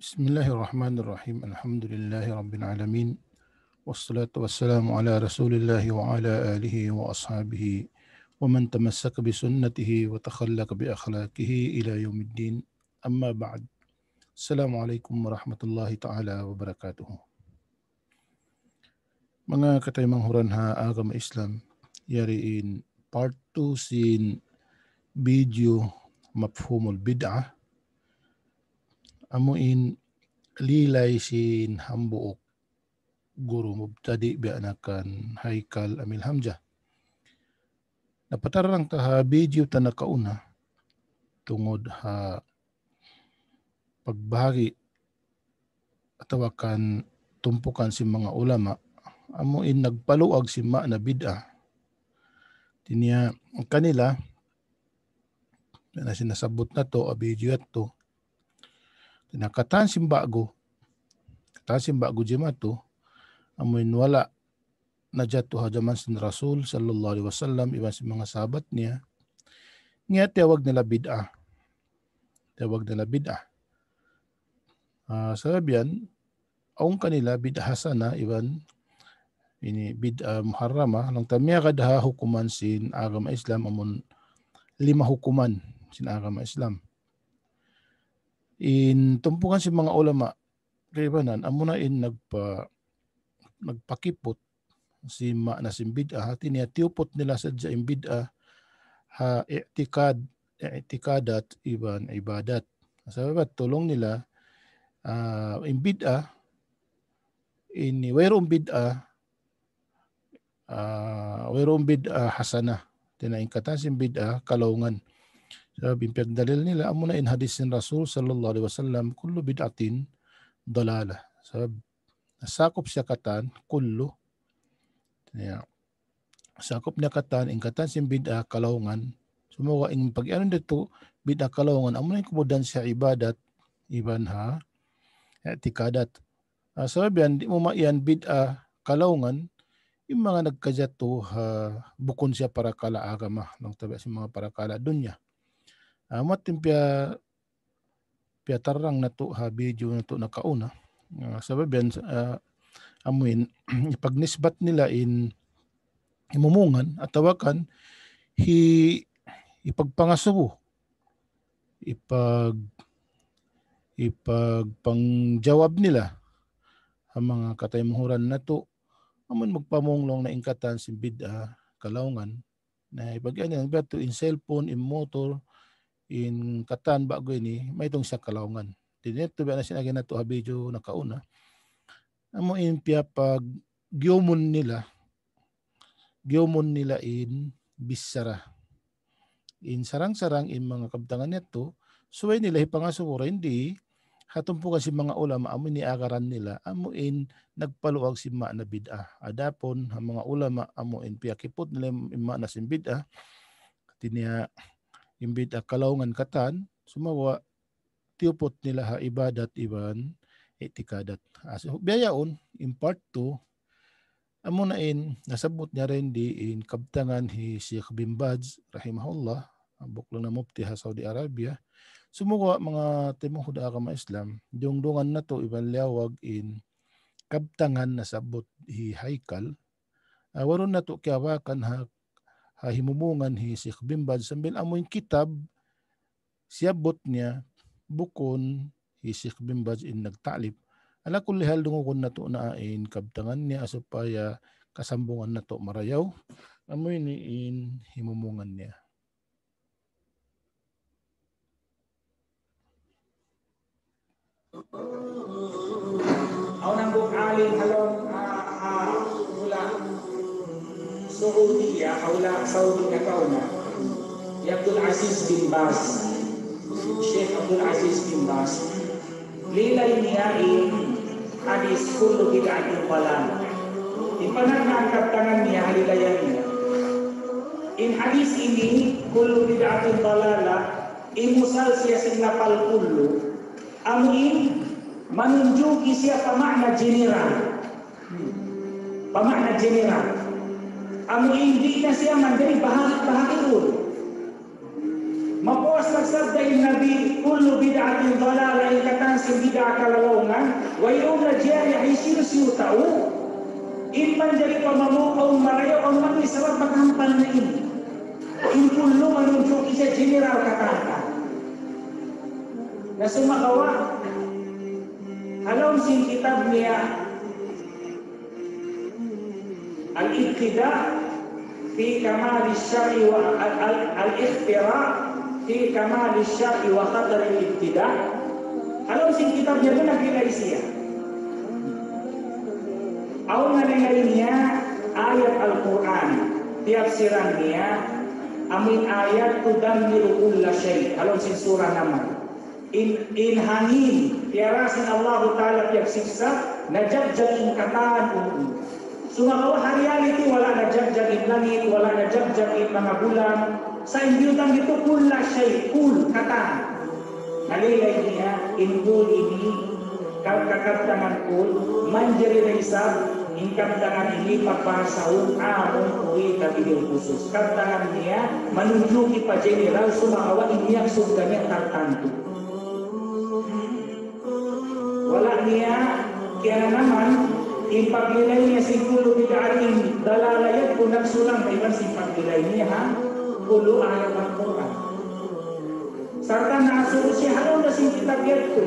Bismillahirrahmanirrahim. Alhamdulillahi Rabbil Alamin. Wassalatu wassalamu ala rasulillahi wa ala alihi wa ashabihi wa man tamassaka bi sunnatihi wa takhallaqa bi akhlaqihi ila yaumiddin. Amma ba'd. Assalamualaikum warahmatullahi ta'ala wabarakatuh. Mga kataymang huranha agama Islam, yariin part 2 sin video mafhumul bid'ah. Amuin lilay sin hambuok guru mubtadi bianakan Haikal Amil Hamzah. Napatarang ta video ta nakauna tungod ha pagbahagi atawa kan tumpukan si mga ulama amuin nagpaluag si ma na bid'ah. Tinya kanila na sinasabot na to a video to tinakatan simbago jimato amuin wala najatu hajaman sin Rasul sallallahu alaihi wasallam iban si mga sahabat niya niya tawag nila bid'ah. Sabihan aung kanila bid'ah hasana iban ini bid'ah muharrama lang tamya kadha hukuman sin agama Islam amun 5 hukuman sin agama Islam. In tumpukan si mga ulama kaibanan amuna in nagpakipot si ma na sin bid'ah tinya tiupot nila sadya in bid'ah ha i'tikadat iban ibadat. Sababat tulong nila in bid'ah in wayron bid'ah hasana tina in katasin bid'ah kalungan. Sabi pagdalil nila amuna in hadis sin Rasul sallallahu alaihi wasallam kullu bid'atin dalalah. Sabi sakop siya katan kullu sakop niya katan in katan sin bid'ah kalungan. Sumuwa in pag-anon dito bid'ah kalungan amuna in kumudan siya ibadat iban ha i'tikadat. Sabihan di mo maiyan bid'ah kalungan yung mga nagkajato bukon siya para kala agama ng tabi si mga para kala dunya. Matin pia tarang na to video na to nakauna. Sababihan amuin ipagnisbat nila in imumungan at tawakan ipagpangasubo ipagpangjawab nila ang mga kataymuhuran na to amun magpamunglong na ingkatan sin bid'ah kalungan na ipag-anan beto in cellphone in motor in katan bago ini may itong sa kalungan. Dinito ba na sinagin na to ha video nakauna. Amo in pia pag gyomon nila in bisara. In sarang-sarang in mga kabtangan nito suway nila ipangasura hindi hatumpukan si mga ulama amo ni agaran nila amo in nagpaluag si ma na bid'ah. Adapon ang mga ulama amo in pia kipot nila ma na sin bid'ah. Tinya yung bid'ah kalungan katan sumawa tiupot nila ha ibadat iban i'tikadat. So, biyayaon in part 2 amo na in nasabot niya rin di in kabtangan hi Sheikh bin Baz rahimahullah ang buklang na mufti ha Saudi Arabia. Sumuwa mga timuhud agama Islam dungdungan na to iban liawag in kabtangan nasabot hi Haikal. Waron na to kiawakan ha himumungan hi Sheikh bin Baz sambil amoy kitab siyabot niya bukon hi Sheikh bin Baz in nagtalib. Ala kulli hal dungon na to na in kabtangan niya supaya kasambungan na to marayaw amoy ni in himumungan niya. Ako nang bukaling halong mula Saudiya, kaula Saudi na kauna, Abdul Aziz bin Baz, Sheikh Abdul Aziz bin Baz, lilay niya in hadis kullu bid'atin dalalah. Ipanangkaptangan niya halilayan niya. In hadis ini kullu bid'atin dalalah, imusal siya sinapal kullu, amin menunjuki siya pamakna general. Ang hindi na siya mandiri bahagi-bahagi. Mapuas nagsabda yung Nabi, kullu bid'atin dalalah, ikatan si bid'ah kalalongan, wayo na diyan ay sinusiyo tao. Inman jadi pamamu au marayo au mati sabab magampal na ini. In kullu manunjuk isa general kata. Na sumakawa halong sing kitab niya al-ibtida fi kamal syar'i wa al-ikhtira fi kamal syar'i wa khatar al-ibtida. Halong sing kitab niya na pinaisiya. Aw niya ayat Al-Quran tiap siran niya amin ayat tudammiru kulla syai. Halong sing surah nama in hanin tiarasin Allah Ta'ala tiap siksa najab-jab in kataan sumakawa hari-hari wala najab-jab in langit wala najab-jab in mga bulan sa imbyutan dito kulla syai kul kataan nalilay niya in kul ini kakabtangan kul manjari na isab in kabtangan ini papasahun amon uwi kabilang khusus kabtangan niya manunjuki pa general sumakawa iniyak surganya tartanto wala niya kaya naman ipaglilay niya si kulo bidaating dalalayat kung nagsulang na iban si paglilay niya ha kulo ayaw ang Quran sarta naasuro siya halaw na si kitabyat ko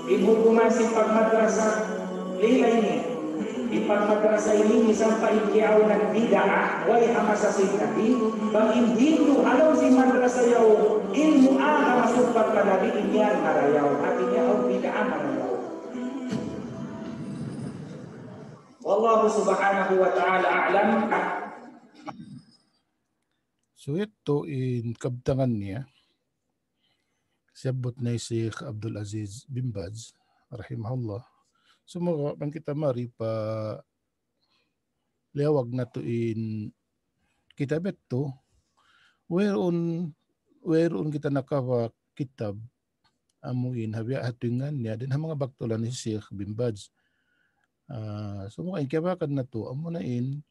ibukuman si pagmadrasa lilay niya ipagmadrasa ini sampai ikiaw ng bidaa way hamasasin nabi bang indito halaw si madrasa yaw ilmu aga masuk pagkadabi inyan harayaw at inyaw bidaa harayaw. Wallahu subhanahu wa ta'ala a'lam. So ito in kabtangan niya siyabot na si Sheikh Abdul Aziz bin Baz rahimahullah. So mga kita mari pa liyawag na to in kitab ito whereon kita nakawa kitab amuin habya hatungan niya din ang mga baktulan ni Sheikh bin Baz. So mga inkabakan na to amo na in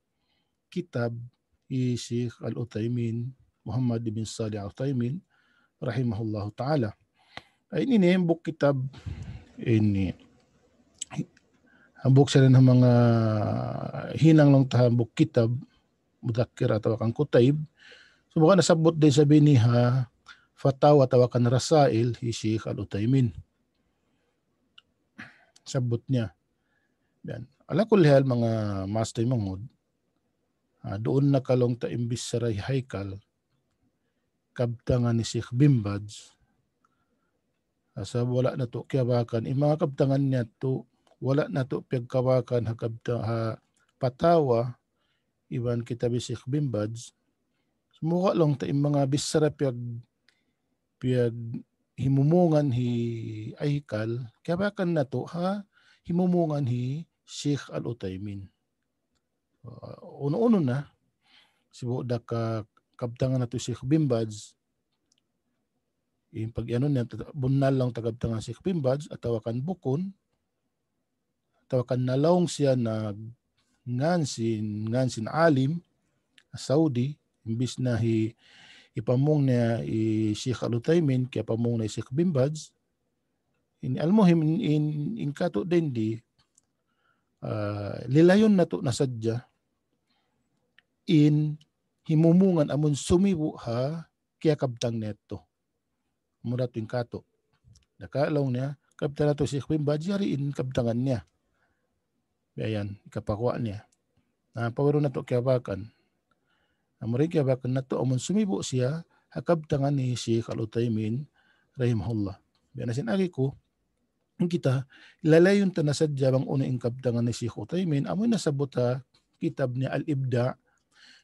kitab ni Sheikh Al-Uthaymin Muhammad bin Salih Al-Uthaymin rahimahullahu ta'ala. Ay ini buk kitab ini hambuk sa rin ng mga hinang lang tahambuk kitab mudakir atau kang kutayb. So baka nasabot din sa biniha fatawa tawakan rasail hi Sheikh Al-Uthaymin. Sabot niya. Yan. Ala kulihal mga master mangod doon nakalong ta imbis sa haikal kabtangan ni Sheikh bin Baz. Asa wala na to kiyabakan mga kabtangan niya to wala na to pagkawakan ha patawa iban kitab ni Sheikh bin Baz. Sumuka lang ta mga bisara piyag himumungan hi ahikal kiyabakan na to ha himumungan hi Sheikh Al-Uthaymin. Uno-uno na sibo da ka kabtangan na to Sheikh bin Baz yung pag ano niya bunal lang tagabtangan Sheikh bin Baz at tawakan bukon tawakan nalawng siya na ngansin alim Saudi imbis na ipamong niya Sheikh Al-Uthaymin kaya pamong na Sheikh bin Baz in almuhim in kato din di lilayon na to nasadya in himumungan amon sumibo ha kaya kabtang neto mura to in kato nakalong niya kabtang na to Sheikh bin Baz yari in kabtangan niya. Ayan, ikapakwa niya. Pawaro na to kiyabakan. Amurin kiyabakan na to, amon sumibo siya, hakabtangan ni Sheikh Al-Uthaymin, rahimahullah. Biyan na sinagi ko, kita, lalayon ta na sadya bang unaing kabtangan ni Sheikh Uthaymin, amoy nasabot ha, kitab ni Al-Ibda,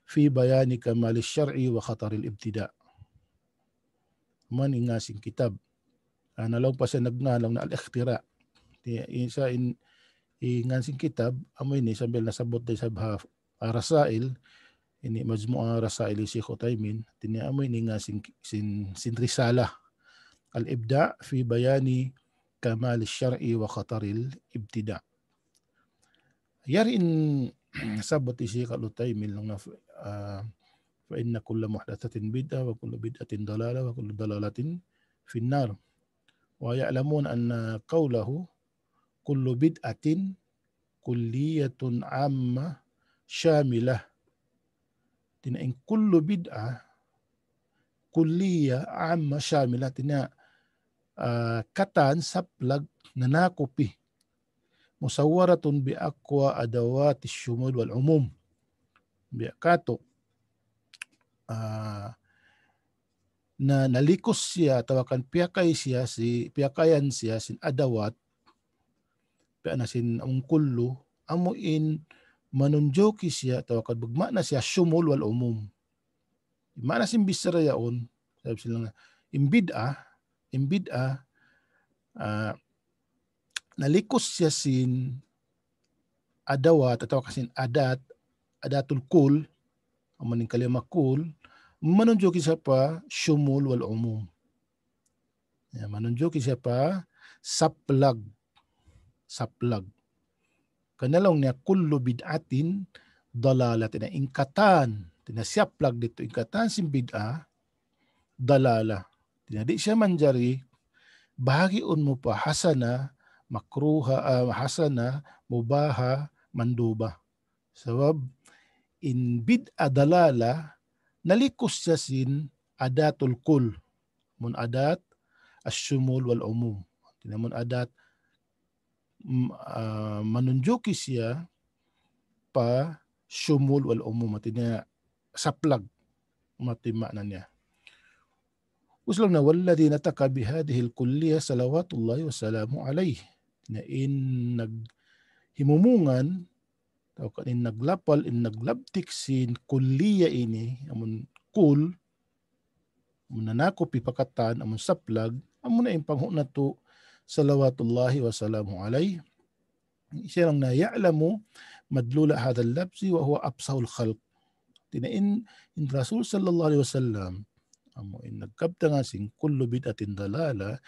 fi bayani kamal syar'i wa khatar al-ibtida. Man ingasing kitab. Nalaw pa siya nagngalang na al-ikhtira. Isa ingansing kitab amoy ni sambil nasabot day sa rasail ini majmu'a rasail si Sheikh Uthaymin tini amoy ni nga sin risala al-ibda fi bayani kamal syar'i wa khatar al-ibtida. Yari in sabot si Sheikh Al-Uthaymin lang na fa inna kulla muhdathatin bid'ah wa kullu bid'atin dalalah wa kullu dalalatin fin nar. wa ya'lamun anna qawlahu kullu bid'atin kulliyatun amma syamilah. Tinaing kullu bid'ah kulliya amma syamilah tina katan saplag nanakupi musawwaratun bi aqwa adawati syumul wal umum. Bi kato na nalikos siya tawakan piyakayan siya sin adawat piana sin ang kullu amuin manunjoki siya tawakan bagma na siya syumul wal umum. Mana sin bisara yaon sabi sila nga imbid'ah nalikos siya sin adawat atau kasin adatul kul amaning kalima kul manunjoki siya pa syumul wal umum. Ya, manunjoki siya pa saplag. Kanalong niya kullu bid'atin dalalatin na ingkatan. Tinasiaplag dito ingkatan sin bid'ah dalala. Tinadi siya manjari bahagiun mo pa hasana makruha hasana mubaha manduba. Sabab in bid'ah dalala nalikos siya sin adatul kul mun adat asyumul wal umum. Tinamun adat manunjuki siya pa syumul wal umum matina saplag mati makna niya. Uslang na walladhi nataka bihadihil kulliyah salawatullahi wassalamu alayhi. Na in naghimumungan o in naglapal in naglabtik sin kulliyah ini amun kul amun nanakop ipakatan amun saplag amun na impangho na to salawatullahi wassalamu alayhi. Siya lang na ya'lamu madlula hadal labsi wa huwa absahul khalq. Tinain in Rasul sallallahu alaihi wasallam amo in nagkabta nga sing kullu bid'atin dalala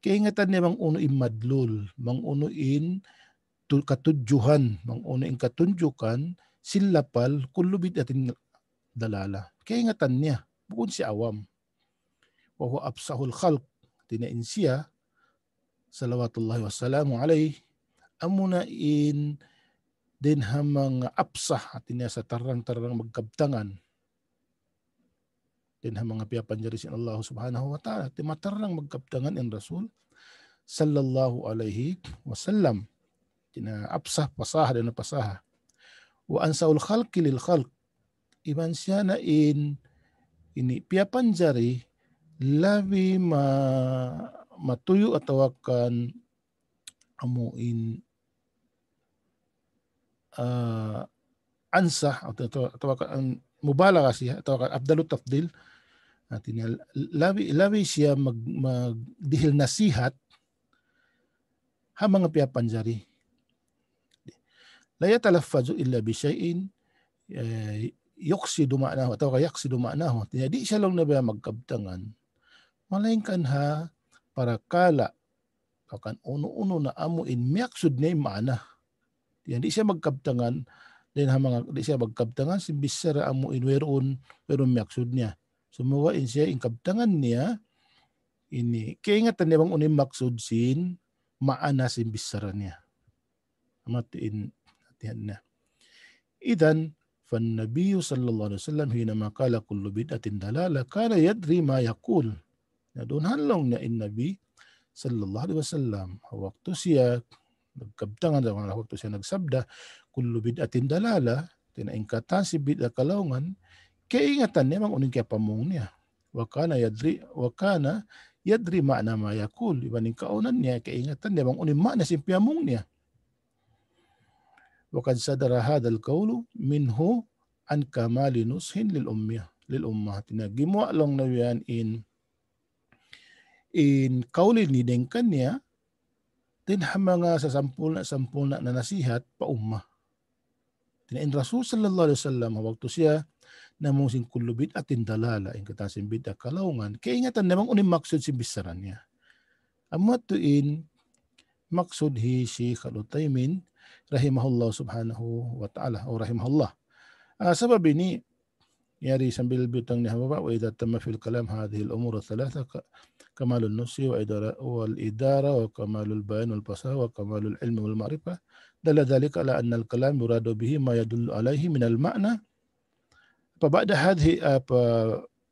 kaingatan niya mang uno in madlul mang uno in katudjuhan mang uno in katunjukan silapal kullu bid'atin dalala kaingatan niya bukod si awam wa huwa absahul khalq. Tinain siya salawatullahi wassalamu alaihi amuna in din hamang apsah at niya sa tarang-tarang magkabtangan din hamang piyapanjari sin Allah subhanahu wa ta'ala ti matarang magkabtangan in Rasul sallallahu alaihi wasallam tina apsah pasaha din pasaha wa ansaul khalqi lil khalq iban siya na in ini piyapanjari labi matuyo atau akan amuin ansah atau akan mubalaga siya atau akan abdalut tafdil atin labi siya magdihil nasihat ha mga piyapanjari la yatalaffazu illa bi shay'in yuksidu ma'nahu atau yaksidu ma'nahu. Di siya lang na ba magkabtangan malaingkan ha para kala kan uno-uno na amuin miyaksud niya yung maana. Di siya magkabtangan din di siya magkabtangan si bisara amuin weron miyaksud niya. Sumuwain siya in kabtangan niya ini kaingatan niya bang unim maksud sin maana sin bisara niya. Amatiin na. Idan فالنبي صلى الله عليه وسلم حينما قال كل بدعة ضلالة كان يدري ما يقول. Doon halong niya in Nabi sallallahu alaihi wasallam waktu siya nagkabtangan waktu siya nagsabda kullu bid'atin dalala tinaingkatan si bid'ah kalawungan kaingatan niya mang uning kaya pamong niya wa kana yadri ma'na ma yaqul ibaning kaunan niya kaingatan niya mang uning ma'na si pamong niya wa kad sadara hadal qawlu minhu an kamali nushin lil ummah tinagimwa long na yan in kaulin ni dengkan niya din mga sa sampul na nasihat pa ummah. Tinain Rasul sallallahu alaihi wasallam waktu siya namong sing kullu bid'atin dalala in katasin bid'ah kalawungan kaingatan namang unim maksud si bisaran niya. Amma tuin maksud hi Syekh Al-Utsaimin rahimahullah subhanahu wa ta'ala o rahimahullah. Sabab ini yari sambil butang ni hababa wa idza tamma fil kalam hadhihi al-umur thalatha kamalun nusi wa idara wa kamalul bayan wal fasaha wa kamalul ilmi wal ma'rifah dalla dhalika ala anna al-kalam yuradu bihi ma yadullu alayhi min al-ma'na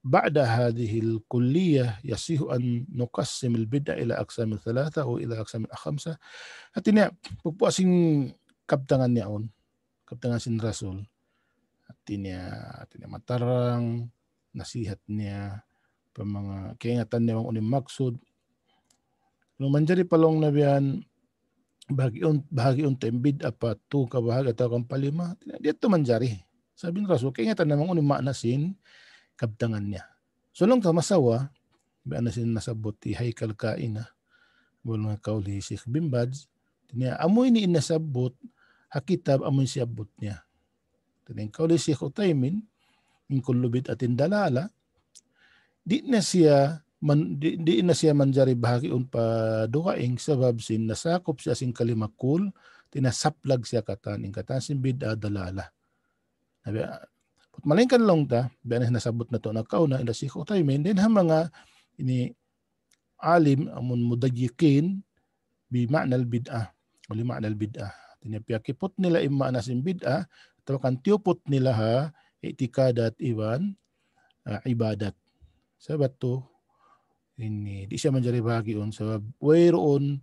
بعد هذه الكلية يصح أن نقسم البدع إلى أقسام ثلاثة أو إلى أقسام خمسة. Artinya, pagpuasing kabtangan niyaon, kabtangan sin Rasul. Artinya matarang, nasihat niya, mga kaingatan niya unim maksud. Nung manjari palong nabiyan, bahagi untem bid'a pa tu kabahag atau kang palima, dito manjari. Sabi ni Rasul, kaingatan namang unim maanasin, kabtangan niya. So lang masawa, biyan na sin nasabot ti Haikal Kaina, mga kauli Sheikh bin Baz, niya amoy ni inasabot, hakitab amoy si abot niya. Tining kauli Sheikh Utaymin, in kullu bid'atin dalala, di na siya manjari bahagi un pa dukaing sabab sin nasakop siya sin kalimakul, tinasaplag siya katan sin bid'a dalala. Malingkan lang ta, biyan na nasabot na to na kauna ila Sheikh Utaymin, din ha mga ini alim amun mudayikin bi ma'nal bid'ah o li ma'nal bid'ah. Tinapiyakipot nila imma nasin bid'ah, atau kan tiupot nila ha itikadat iwan ibadat. Sabat to, ini di siya manjari bahagi on sabab wayroon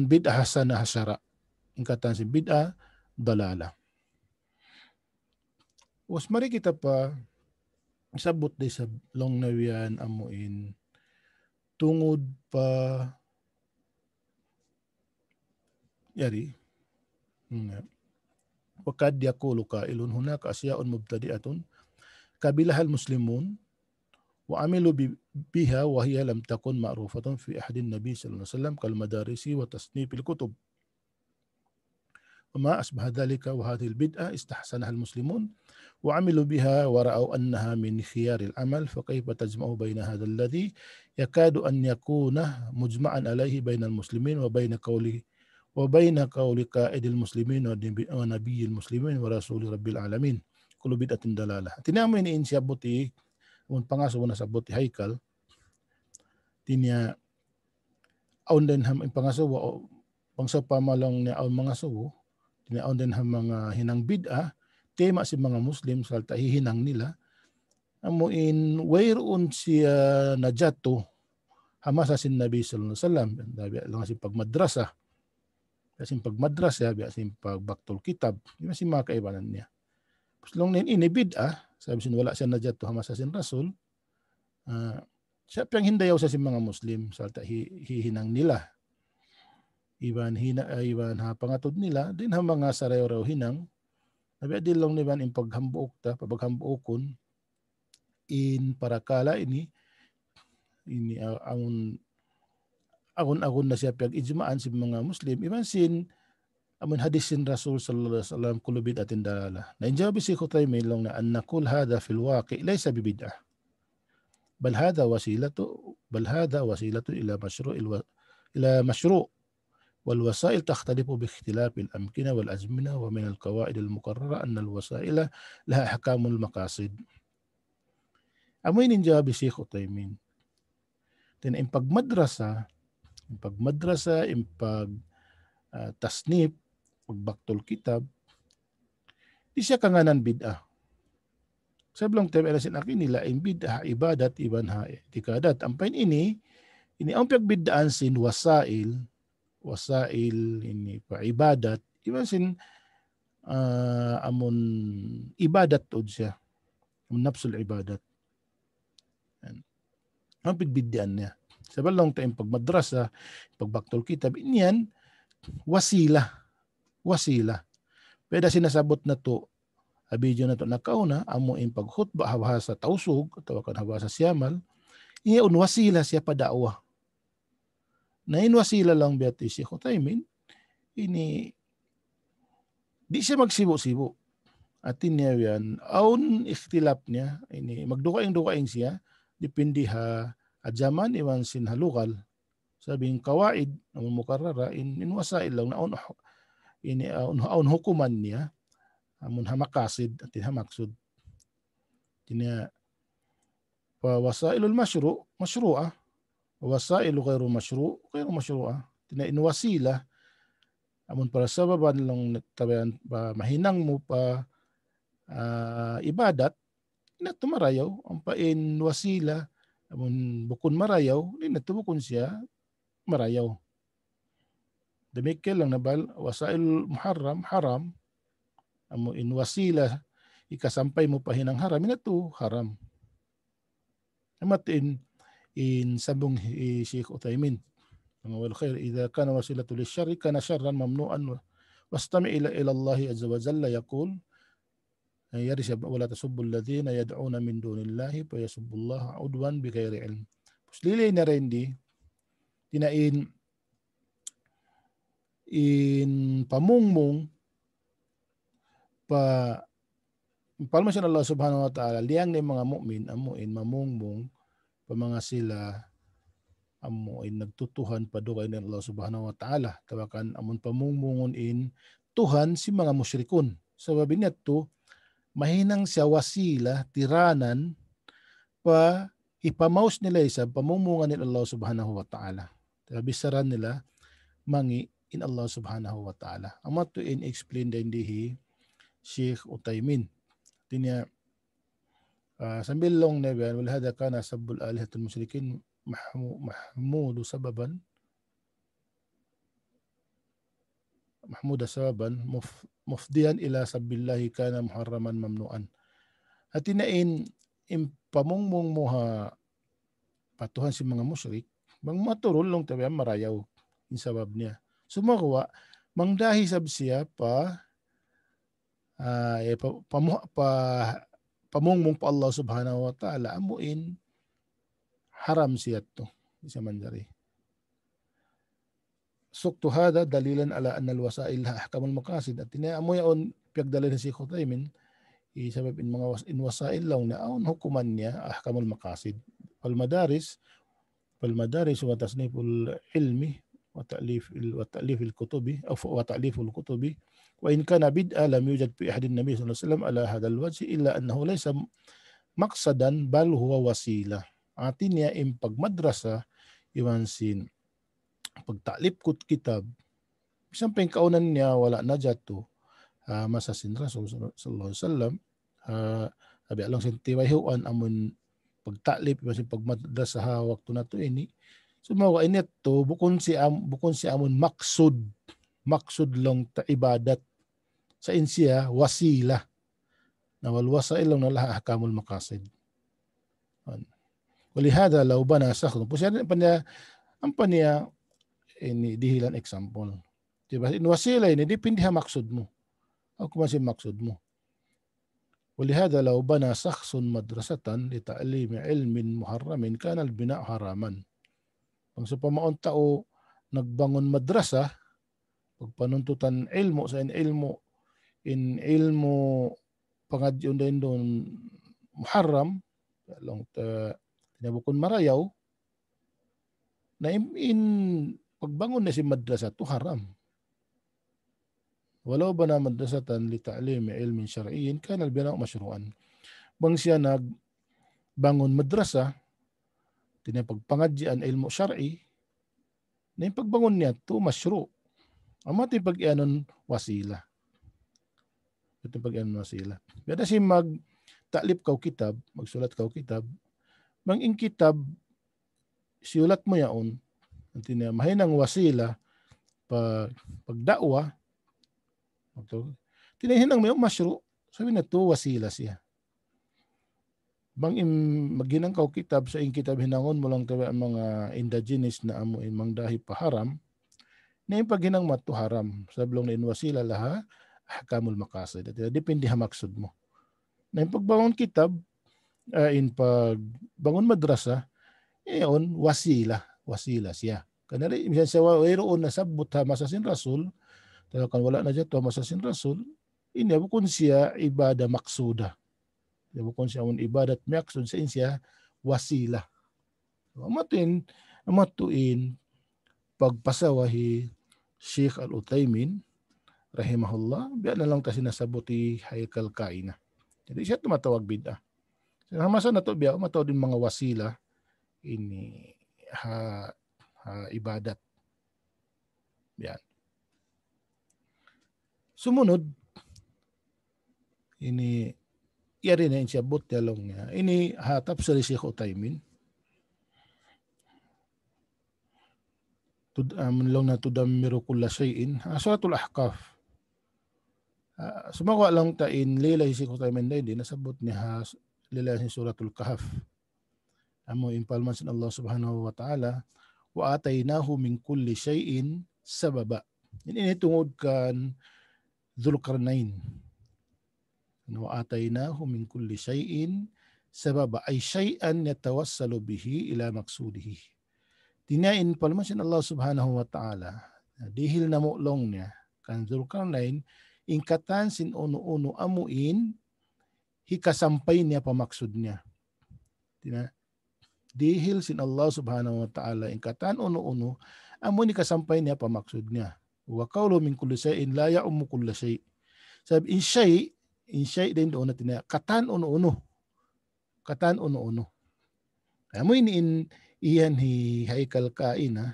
bid'ah hasanah hasyara. Ingkatan si bid'ah dalala. Was mari kita pa sabot day sa long nawian amuin tungod pa yari wakad yaqulu qailun hunaka asya'un mubtadi'atun kabilahal muslimun wa amilu biha wa hiya lam takun ma'rufatun fi ahadin nabi sallallahu alaihi wasallam kal madarisi wa tasnifil kutub وما أشبه ذلك وهذه البدعة استحسنها المسلمون وعملوا بها ورأوا أنها من خيار العمل فكيف تجمع بين هذا الذي يكاد أن يكون مجمعا عليه بين المسلمين وبين قول قائد المسلمين ونبي المسلمين ورسول رب العالمين كل بدعة دلالة. Tinamin in siya buti un pangaso na sa buti Haikal tinya aun den ham pangaso pangsa pamalang ni aun mga suwo tinaon din ang mga hinang bid'ah, tema si mga Muslim sa hihinang nila, amuin wayroon siya najato hamasa sin Nabi sallallahu alaihi wasallam, lang si pagmadrasa, sin pagmadrasa, sin pagbaktul kitab, yung si mga kaibanan niya. Puslong ini bid'ah, sabi sin wala siya najato hamasa sin Rasul, siya piyang hindayaw sa sin mga Muslim sa hihinang nila. Iban ha pangatod nila din ha mga sarayo raw hinang nabi adil lang niban in paghambuok ta pabaghambuokon in parakala ini agun na siya pag ijma'an si mga Muslim iban sin amun hadis sin Rasul sallallahu alaihi wasallam kullu bid'atin dalalah na injabi si Utaymin lang na annakul hada fil waqi laysa bi bid'ah bal hada wasilatu ila mashru' والوسائل تختلف باختلاف الأمكنة والأزمنة ومن القواعد المقررة أن الوسائل لها أحكام المقاصد. Amoy ninja bi Sheikh Utaymin. Then in pagmadrasa, tasnif, pagbaktul kitab, di siya kanganan bid'ah. Sablong tayo alasin akin nila in bid'ah ibadat iban ha tikadat. Ampain ini ang pagbid'aan sin wasail ini pa ibadat iban sin amun ibadat od siya amun nafsul ibadat ang pigbidyan niya sa balong tayong pagmadrasa pagbaktol kitab inyan wasila pwede sinasabot na to abidyo na to nakauna amo in paghutba hawa sa tausog atau kan hawa sa siyamal iyon wasila siya padawa na inwasila lang biyat si Utaymin, ini di siya magsibo-sibo. At niya yan, aun ikhtilap niya, ini magdukaing siya, dipindi ha adyaman iwan sin halukal. Sabing kawaid, namun mukarrara, inwasail lang na aun hukuman niya, amun hamakasid at hamaksud. Tinya wasailul mashru'ah wa wasailu ghairu mashru'ah. Tinya in wasila amun para sababan lang tabayan pa mahinang mo pa ibadat ina tumarayaw ang pain wasila amun bukon marayaw ina tubukon siya marayaw. Demikian lang nabal wasail muharram haram amun in wasila ikasampay mo pa hinang haram ina tu haram. Amatin in sabong Sheikh Uthaymin wal khair idza kana wasilatu lisyarri kana syarran mamnu'an wastami ila Allah azza wa jalla yaqul yarisab wala tasubbu alladhina yad'una min dunillahi fa yasubbullaha udwan bighairi ilm. Puslili na rin di tinain in pamungmung pa palmasyan Allah subhanahu wa ta'ala liyang ni mga mu'min amuin mamungmung pa mga sila amuin nagtutuhan padugay ni Allah subhanahu wa ta'ala tawakan amun pamungmungon in Tuhan si mga musyrikun. Sababi nito mahinang siya wasila tiranan pa ipamaus nila sa pamungmungan ni Allah subhanahu wa ta'ala. Bisaran nila mangi in Allah subhanahu wa ta'ala. Ama to in explain din dihi Sheikh Uthaymin. Tinya sambil long neber wal hada kana sabbul alihatul musyrikin mahmudu sababan mufdiyan ila sabbillahi kana muharraman mamnuan. At tinain impamungmung mo ha patuhan si mga musyrik bang maturol long tabi marayaw in sabab niya. Sumakuha mangdahi sab siya pamungmung pa Allah subhanahu wa ta'ala amuin haram siya to isa manjari. Suktu hada dalilan ala anna alwasail ahkamul maqasid. At tinaamoy on pagdalin si Uthaymin isabab in mga wasail lang na aun hukuman niya ahkamul maqasid. Wal madaris wa tasniful ilmi wa ta'lif al-kutubi wa ta'liful kutubi wa in kana bid'a lam yujad fi ahadin nabiy sallallahu alaihi wasallam ala hadha al-wajh illa annahu laysa maqsadan bal huwa wasila. Atin niya im pagmadrasa iwan sin pagtalip kut kitab isang kaunan niya wala na jato masasin Rasul sallallahu alaihi wasallam abi alang sin tiwayhuan amun pagtalip iwan sin pagmadrasa waktu na to ini sumawa init to bukon si amun maksud lang ta ibadat sa insiya wasila na wal wasail lang na laha ahkamul maqasid. Walihada law bana sakh pusyan ang paniya ini dihilan example. Diba? In wasila ini depende ha maksud mo. Ako masin maksud mo. Walihada law bana sakhsun madrasatan li ta'limi ilmin muharramin kana al-bina' haraman. Pang sa pamaon tao nagbangon madrasa pagpanuntutan ilmo sa ilmo pangadyon din doon muharram long tinabukon marayaw na in pagbangon na si madrasa to haram. Walau bana madrasatan li ta'limi ilmin syar'iyyin kana al-bina'u mashru'an. Bang siya nagbangon madrasa tinapagpangadyan ilmu syar'i na yung pagbangon niya to mashru'. Amati pag-ianon wasila. Ito pag-ianon wasila. Bada si mag-ta'lip kaw kitab, magsulat kaw kitab, bang in kitab siulat mo yaon mahinang wasila pagdakwa tinahinang may mashru sabi na to wasila siya bang maginang kaw kitab sa in kitab hinangon mo lang tabi ang mga indigenous na amo mangdahi pa haram na yung paghinang matu haram sablong na in wasila laha ahkamul maqasid depende ha maksud mo na yung pagbangon kitab in pagbangon madrasa iyon wasila siya. Kanari minsan siya wayroon na sabot ha masasin Rasul, talakan wala na dito masasin Rasul, ini bukon siya ibada maksuda. Bukon siya un ibadat maksud sa siya wasila. Amatuin pagpasawahi Sheikh Al-Uthaymin rahimahullah, biya na lang ta sinasabuti haykal kaina. Jadi siya tumatawag bid'ah. Hamasan na to biya mataw din mga wasila ini ibadat. Yan. Sumunod ini yari na siya but dalong niya. Ini hatap sa Sheikh Utaymin. Lang na tudammiru kulla shay'in. Suratul Ahqaf. Sumawa lang tain lilay Sheikh Utaymin din nasabot niya lilay si Suratul Kahf. Amo impalman sin Allah Subhanahu wa Ta'ala wa ataynahu min kulli shay'in sababa. Ini tungod kan Dzulqarnain. Wa ataynahu min kulli shay'in sababa ay shay'an yatawassalu bihi ila maqsudihi. Tinain palman sin Allah Subhanahu wa Ta'ala dihil na mulong niya kan Dzulqarnain ingkatan sin uno-uno amuin hikasampay niya pamaksud niya. Dihil sin Allah Subhanahu wa Ta'ala ingkatan uno-uno amun hikasampay niya pamaksud niya. Wa qawlu min kulli shay'in la ya'ummu kulla shay'. Sabi in shay din doon natin na katan uno-uno. Katan uno-uno. Amun in iyan haikal kain ha.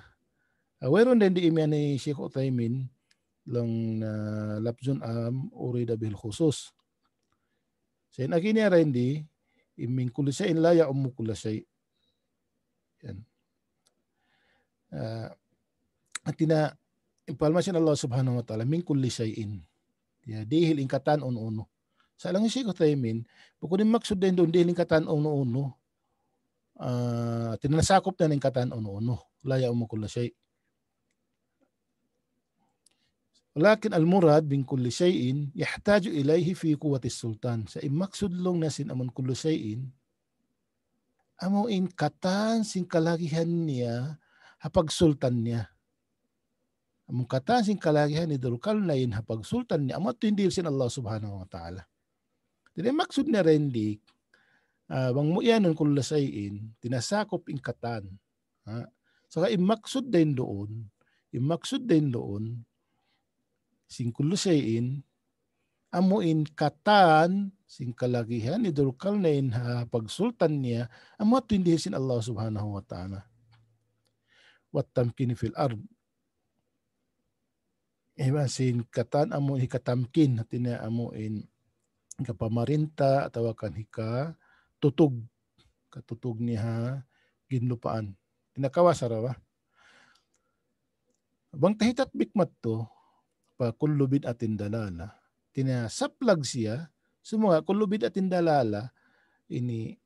Weron din di imyan ni Sheikh Utaymin lang na lapzun urida bil khusus. Sa inagini rin di min kulli shay'in la ya'ummu kulla shay'. Yan. Atina impalmasyon Allah Subhanahu wa Ta'ala min kulli shay'in. Dihil ingkatan uno-uno. Sa lang Sheikh Utaymin, bukod din maksud din doon dihil ingkatan uno-uno. Tinasakop na ng ingkatan uno-uno. La ya'ummu kulla shay'. Walakin al-murad min kulli shay'in yahtaju ilayhi fi quwwati sultan. Sa imaksud long nasin amon kulli shay'in amo in katan sing kalagihan niya hapag sultan niya. Among katan sing kalagihan ni Dzulqarnain hapag sultan niya amo tindil sin Allah Subhanahu wa Ta'ala. Dili maksud niya rin di bang muyanon kulli shay'in tinasakop in katan. Saka imaksud din doon sing kulli shay'in amuin katan sing kalagihan ni Dzulqarnain hapag sultan niya amo tindil sin Allah Subhanahu wa Ta'ala. Wat tamkin fil ard. Sin katan amo hikatamkin natin amuin kapamarinta atau kan katutug niya ginlupaan. Tinakawas araw. Bang tahitat bikmat to pa kullu bid'atin dalala. Tinasaplag siya sumanga kullu bid'atin dalala ini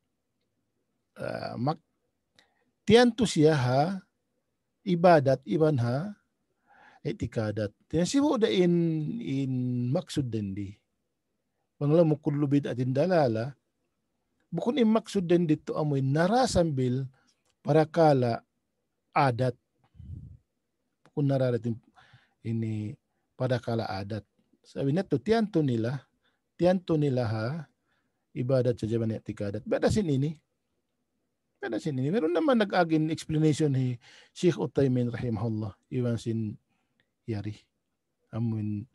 tiyanto siya ibadat iban etikadat. Tinasibo da in maksud din di. Pangala mo kullu bid'atin dalala bukun in maksud din dito amoy narasambil para kala adat. Bukun nararating ini pada kala adat. Sabi nito tiyanto nila ibadat sa jaman etikadat. Badasin ini. Meron naman nag-agin explanation ni Sheikh Utaymin rahimahullah. Iwan sin yari. Amun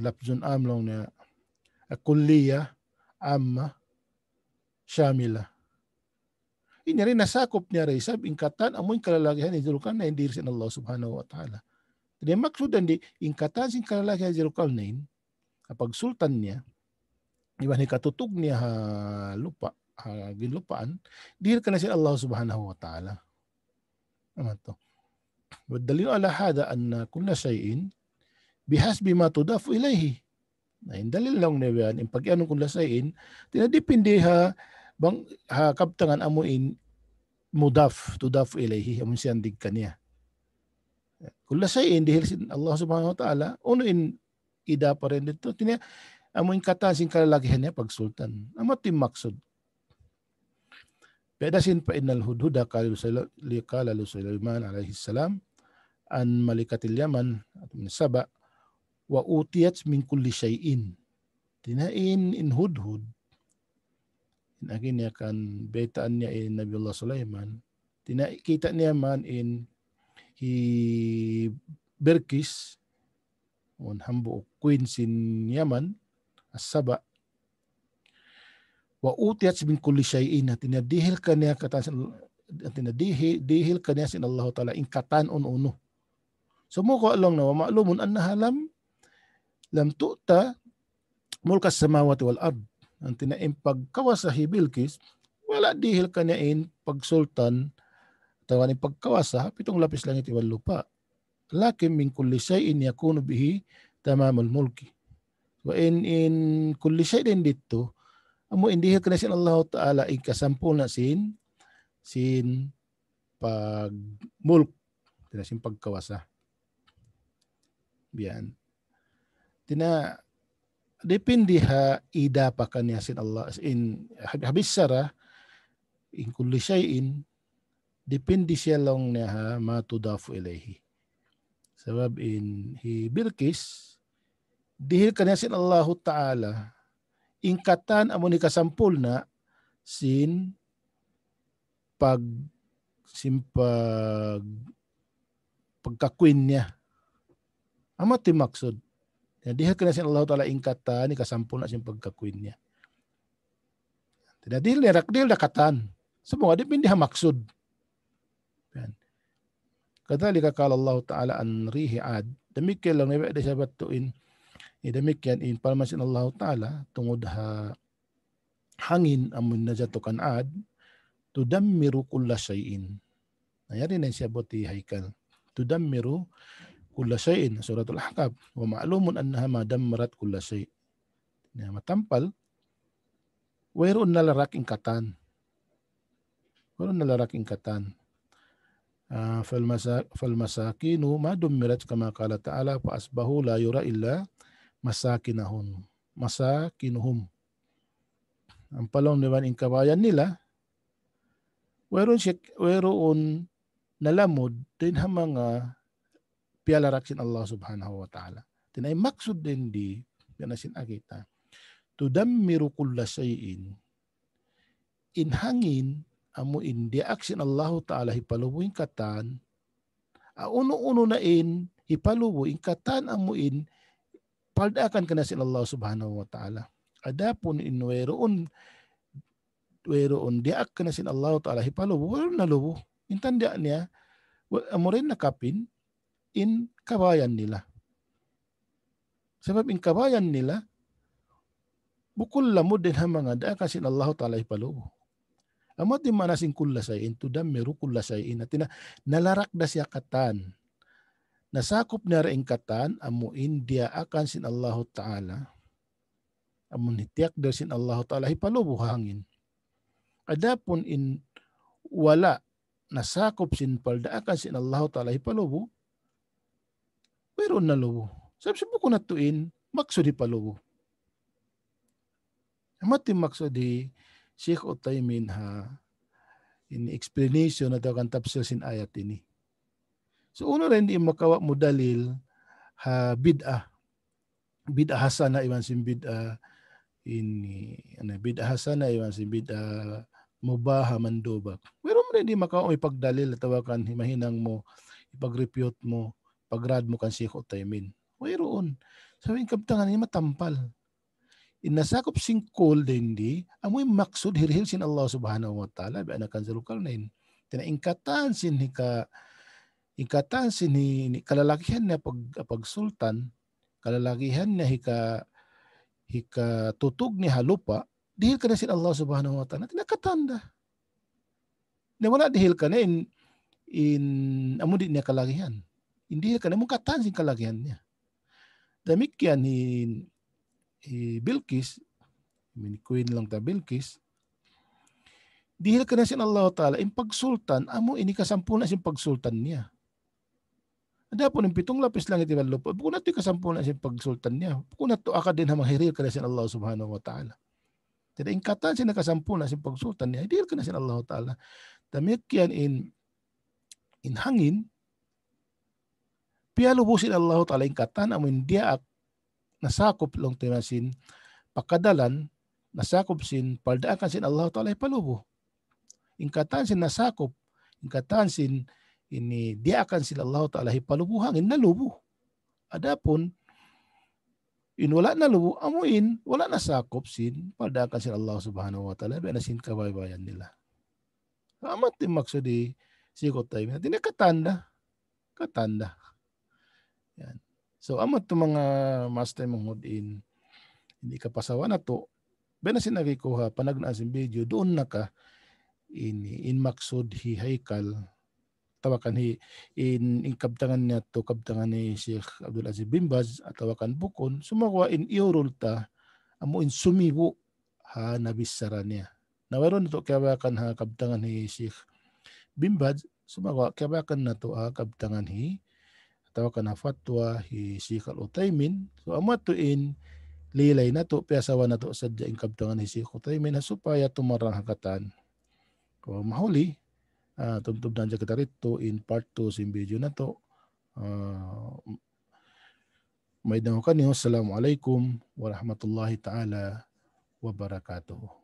lapzun amlong na kulliya amma syamila. Ini rin nasakop niya rin sab ingkatan amun kalalagihan ni Dzulqarnain na sin Allah Subhanahu wa Ta'ala. Jadi maksudan di ingkatan sing kalalagihan ni Dzulqarnain kapag sultan niya iban katutug niya ginlupaan dihil kana si Allah Subhanahu wa Ta'ala. Ano to? Wadalil ala hada anna kulla shay'in bihasbi ma tudafu ilayhi. Na dalil lang na yan pag anong kulla shay'in tinadepende bang kabtangan amuin tudafu ilayhi amun siyandig kaniya. Kulla shay'in dihil si Allah Subhanahu wa Ta'ala unuin ida pa rin dito amuin katasing kalalagihan niya pag sultan. Amo tim maksud. Pedasin pa innal hudhuda qala Sulaiman alaihi salam an malikatil Yaman at min Saba wa utiyat min kulli shay'in. Tinain in hudhud. Inagin niya kan betaan niya in Nabiullah Sulaiman. Tinakita niya man in Berkis on hambu queen sin Yaman as-Saba Wa utiyat min kulli syai'in, tinadihil kaniya katan tinadihil kaniya sin Allah Ta'ala ingkatan uno. So mo ko along na ma'lumun annaha lam tu'ta mulkas samawati wal ard. Ang tinaim pagkawas sa Bilqis, wala dihil kaniyain pagsultan tawanin pagkawasa 7 lapis langit iwal lupa. Lakin min kulli syai'in yakunu bihi tamamul mulki. Wa in kulli syai'in dito amo indihil kana sin Allah Ta'ala ikasampul na sin pag mulk sin pagkawasa. Biyan. Depende ha ida pa kaniya sin Allah in habissara in kulli syai'in depende siya lang niya matudafu ilayhi. Sabab in Bilqis dihil kaniya sin Allah Ta'ala ingkatan amo ni kasampul na sin pagkakwin niya. Amo ti maksud. Dihil kaniya sin Allah Ta'ala ingkatan ni kasampul na sin pagkakwin niya. Dihil nakatan. So mga depende ha maksud. Kadhalika qala Allah Ta'ala an rihi ad. Demikian lang nabi ada sahabat tuin. Demikian in palmasin Allah Ta'ala tungod ha hangin amun najatukan ad tudammiru kulla syai'in. Ayari na siya buti haikal. Tudammiru kulla syai'in suratul Ahqaf wa ma'lumun annaha ma dammarat kulla syai'. Matampal wayroon nalarak ingkatan. Wayroon nalarak ingkatan. Falmasakinu ma dummirat kama qala ta'ala fa asbahu la yura illa masakinuhum. Ang palong naman in kabayan nila wayroon nalamod din ha mga piyalarak sin Allah subhanahu wa ta'ala. Tinay maksud din di yanasin akita. Tudammiru kulla syai'in in hangin amo indi aksin Allah Ta'ala hipalubo ingkatan uno-uno na in hipalubo ingkatan amo in paldakan kana sin Allah subhanahu wa ta'ala. Adapun in wayroon diak kana sin Allah Ta'ala hipalubo wala nalubo. Intanda niya amo rin nakapin in kabayan nila. Sebab in kabayan nila bukul lamod din ha mga daakan sin Allah Ta'ala hipalubo. Amat di manasin kulla syai'in tudammiru kulla syai'in natina nalarak da siya katan. Nasakop na rin katan amuin dia akan sin Allah Ta'ala. Amun hitiak da sin Allah Ta'ala hipalubo hangin. Adapun in wala nasakop sin palda akan sin Allah Ta'ala hipalubo mayroon na lubo. Sabi ko na tuin maksud hipalubo. Amat di maksud di Sheikh Uthaymin ha in explanation na daw kan tafsir sin ayat ini. So uno rin di makawa mo dalil ha bid'ah. Bid'ah hasana iwan sin bid'ah ini bid'ah hasana iwan sin bid'ah mubaha mandubak. Meron rin di makawa ipagdalil tawakan himahinang mo ipag-repute mo pagrad mo kan Sheikh Uthaymin. Mayroon. Sabi kabtangan niya matampal. Inasakop sing kol din di amoy maksud hirhil sin Allah subhanahu wa ta'ala bi anakan Zulkarnain tinaingkatan sin kalalakihan niya pag sultan kalalakihan niya hika tutug ni halupa dihil kana sin Allah subhanahu wa ta'ala tinakatanda na wala dihil kana in amo di niya kalakihan hindi kana mo katan sin kalakihan niya damikyan Bilqis, queen lang ta Bilqis, dihil ka na sin Allah Ta'ala, in pagsultan, amo ini kasampu na sin pagsultan niya. Adapun in 7 lapis lang iti lupa, buko na ito kasampu na sin pagsultan niya. Buko na ito akad din hamang hiril ka na sin Allah Subhanahu wa Ta'ala. Tidak ingkatan sin nakasampu na sin pagsultan niya, dihil ka na sin Allah Ta'ala. Damikyan in hangin, piyalubusin Allah Ta'ala ingkatan, amo india nasakop lang tinasin pakadalan nasakop sin paldaakan sin Allah Ta'ala ipalubo. Ingkatan sin nasakop, ingkatan sin ini diakan sin Allah Ta'ala ipalubo hangin nalubo. Adapun wala na lubo, amuin, wala na sakop sin, padakan si Allah subhanahu wa ta'ala, biya na sin kabaybayan nila. Amat yung maksud di sikot tayo. Hindi katanda. Yan. So, amat yung mga master mong hudin, hindi ka pasawa na to, biya na sin nagikuha, panagnaas yung video, doon na ka, in maksud hi haikal, tawakan in kabtangan niya to kabtangan ni Sheikh Abdul Aziz bin Baz at tawakan bukon sumawa in iurulta amo in sumibo ha nabisara niya nawaron to kabakan ha kabtangan ni Sheikh bin Baz sumawa kabakan na to ha kabtangan hi tawakan na fatwa hi Sheikh Al-Utaymin so amo to in lilay na to piasawa na to sadya in kabtangan ni Sheikh Utaymin ha supaya tumarang hakatan ko mahuli tubtub na kita rito in part 2 sa video na to. May dango kanyo. Assalamualaikum warahmatullahi ta'ala wabarakatuh.